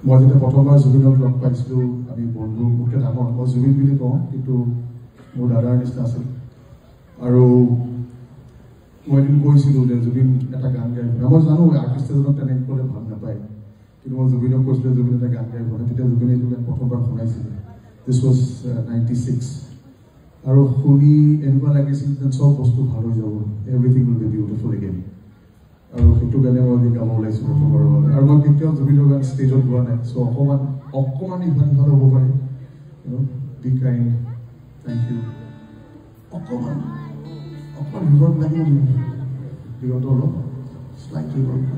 মই যেতিয়া প্ৰথমবাৰ জুবিনক লগ পাইছিলোঁ আমি বন্ধু মোতকৈ ডাঙৰ মই জুবিন বুলি কওঁ কিন্তু মোৰ দাদাৰ নিচিনা আছিল আৰু মই এদিন কৈছিলোঁ যে জুবিন এটা গান গাই মই জানো আৰ্টিষ্ট এজনক তেনেকৈ ক'লে ভাল নাপায় কিন্তু মই জুবিনক কৈছিলোঁ জুবিন এটা গান গাই পঢ়ে তেতিয়া জুবিনে এইটো গান প্ৰথমবাৰ শুনাইছিলে দিছ ৱাজ 96 আৰু শুনি এনেকুৱা লাগিছিল যেন চব বস্তু ভাল হৈ যাব everything will be beautiful again আৰু সেইটো গানে মই আজি গাব ওলাইছোঁ প্ৰথমবাৰৰ বাবে আৰু মই কেতিয়াও জুবিনৰ গান ষ্টেজত গোৱা নাই চ' অকণমান ইফাল সিফাল হ'ব পাৰে বি কাইণ্ড থেংক ইউ অকণমান ৰিভাৰ্ব লাগিব দিগন্ত অলপ শ্লাইটলি ৰিভাৰ্ব